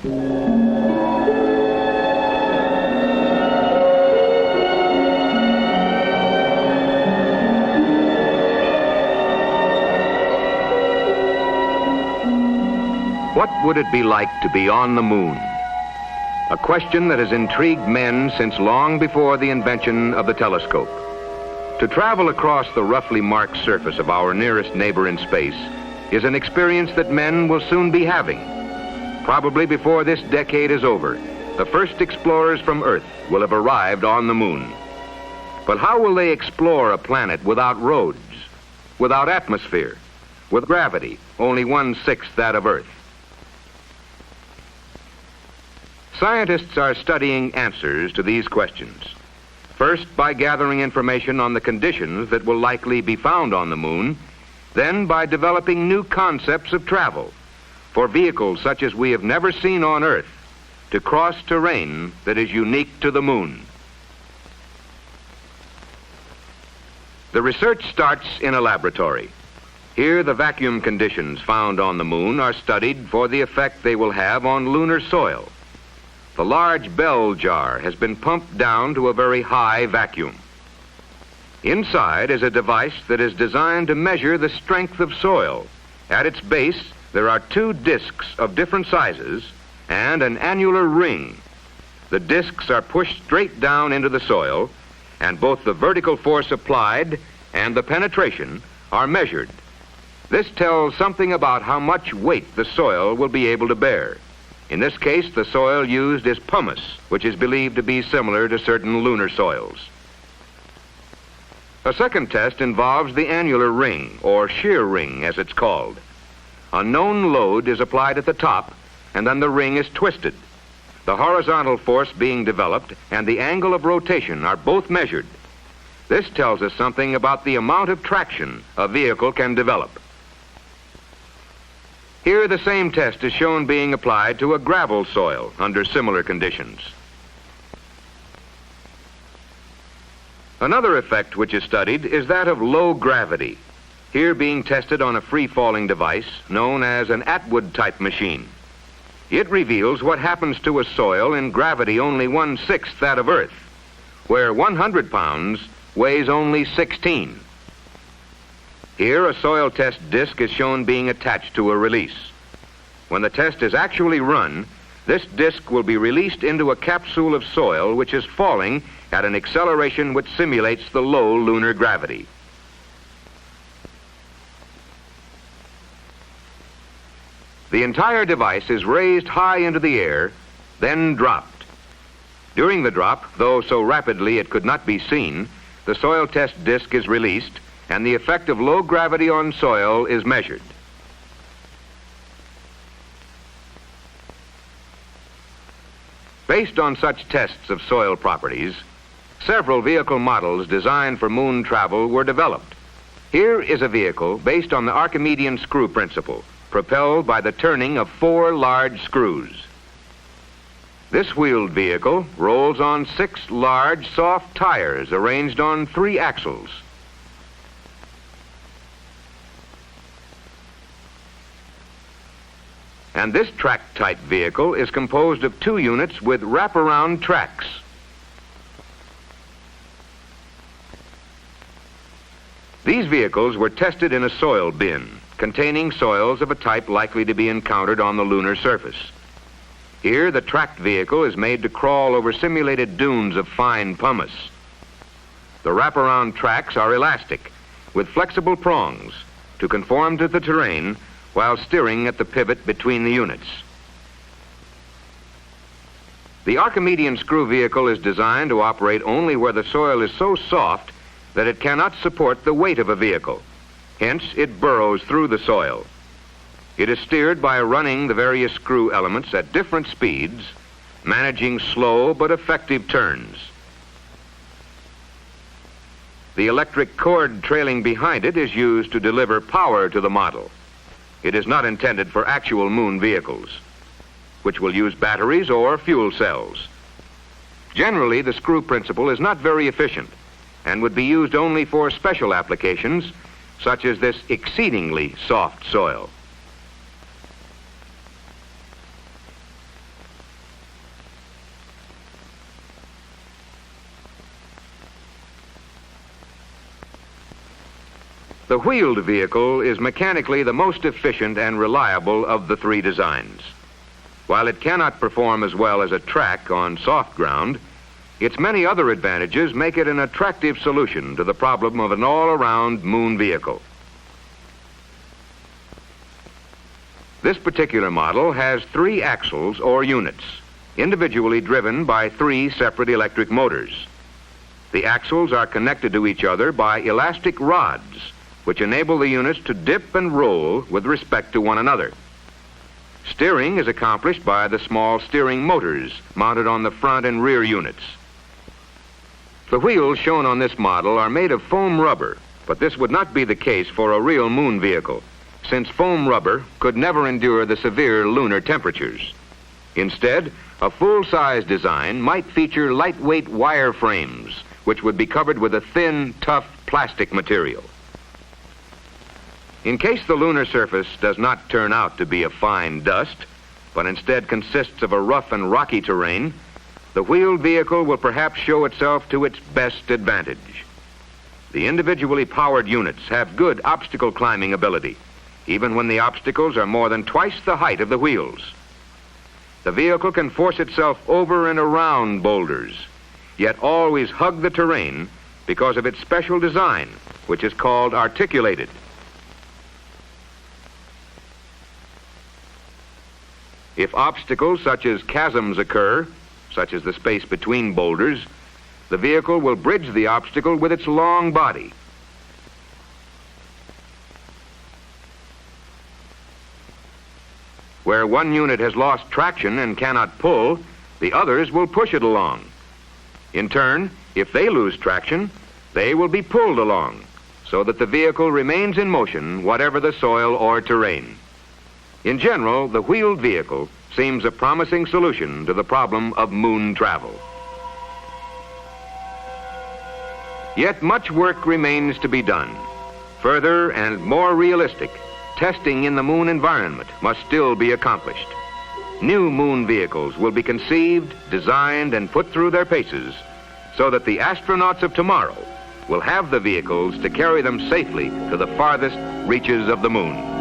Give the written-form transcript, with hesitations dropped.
What would it be like to be on the moon? A question that has intrigued men since long before the invention of the telescope. To travel across the roughly marked surface of our nearest neighbor in space is an experience that men will soon be having. Probably before this decade is over, the first explorers from Earth will have arrived on the moon. But how will they explore a planet without roads, without atmosphere, with gravity only 1/6 that of Earth? Scientists are studying answers to these questions. First, by gathering information on the conditions that will likely be found on the moon, then by developing new concepts of travel for vehicles such as we have never seen on Earth to cross terrain that is unique to the moon. The research starts in a laboratory. Here, the vacuum conditions found on the moon are studied for the effect they will have on lunar soil. The large bell jar has been pumped down to a very high vacuum. Inside is a device that is designed to measure the strength of soil. At its base, there are 2 discs of different sizes and an annular ring. The discs are pushed straight down into the soil, and both the vertical force applied and the penetration are measured. This tells something about how much weight the soil will be able to bear. In this case, the soil used is pumice, which is believed to be similar to certain lunar soils. A second test involves the annular ring, or shear ring as it's called. A known load is applied at the top, and then the ring is twisted. The horizontal force being developed and the angle of rotation are both measured. This tells us something about the amount of traction a vehicle can develop. Here, the same test is shown being applied to a gravel soil under similar conditions. Another effect which is studied is that of low gravity, here being tested on a free-falling device known as an Atwood-type machine. It reveals what happens to a soil in gravity only 1/6 that of Earth, where 100 pounds weighs only 16. Here, a soil test disc is shown being attached to a release. When the test is actually run, this disc will be released into a capsule of soil which is falling at an acceleration which simulates the low lunar gravity. The entire device is raised high into the air, then dropped. During the drop, though so rapidly it could not be seen, the soil test disc is released, and the effect of low gravity on soil is measured. Based on such tests of soil properties, several vehicle models designed for moon travel were developed. Here is a vehicle based on the Archimedean screw principle, propelled by the turning of 4 large screws. This wheeled vehicle rolls on 6 large, soft tires arranged on 3 axles. And this track-type vehicle is composed of 2 units with wraparound tracks. These vehicles were tested in a soil bin containing soils of a type likely to be encountered on the lunar surface. Here, the tracked vehicle is made to crawl over simulated dunes of fine pumice. The wraparound tracks are elastic, with flexible prongs to conform to the terrain while steering at the pivot between the units. The Archimedean screw vehicle is designed to operate only where the soil is so soft that it cannot support the weight of a vehicle. Hence, it burrows through the soil. It is steered by running the various screw elements at different speeds, managing slow but effective turns. The electric cord trailing behind it is used to deliver power to the model. It is not intended for actual moon vehicles, which will use batteries or fuel cells. Generally, the screw principle is not very efficient and would be used only for special applications, such as this exceedingly soft soil. The wheeled vehicle is mechanically the most efficient and reliable of the three designs. While it cannot perform as well as a track on soft ground, its many other advantages make it an attractive solution to the problem of an all-around moon vehicle. This particular model has 3 axles or units, individually driven by 3 separate electric motors. The axles are connected to each other by elastic rods, which enable the units to dip and roll with respect to one another. Steering is accomplished by the small steering motors mounted on the front and rear units. The wheels shown on this model are made of foam rubber, but this would not be the case for a real moon vehicle, since foam rubber could never endure the severe lunar temperatures. Instead, a full-size design might feature lightweight wire frames, which would be covered with a thin, tough plastic material. In case the lunar surface does not turn out to be a fine dust, but instead consists of a rough and rocky terrain, the wheeled vehicle will perhaps show itself to its best advantage. The individually powered units have good obstacle climbing ability, even when the obstacles are more than twice the height of the wheels. The vehicle can force itself over and around boulders, yet always hug the terrain because of its special design, which is called articulated. If obstacles such as chasms occur, such as the space between boulders, the vehicle will bridge the obstacle with its long body. Where one unit has lost traction and cannot pull, the others will push it along. In turn, if they lose traction, they will be pulled along, so that the vehicle remains in motion whatever the soil or terrain. In general, the wheeled vehicle seems a promising solution to the problem of moon travel. Yet much work remains to be done. Further and more realistic testing in the moon environment must still be accomplished. New moon vehicles will be conceived, designed, and put through their paces so that the astronauts of tomorrow will have the vehicles to carry them safely to the farthest reaches of the moon.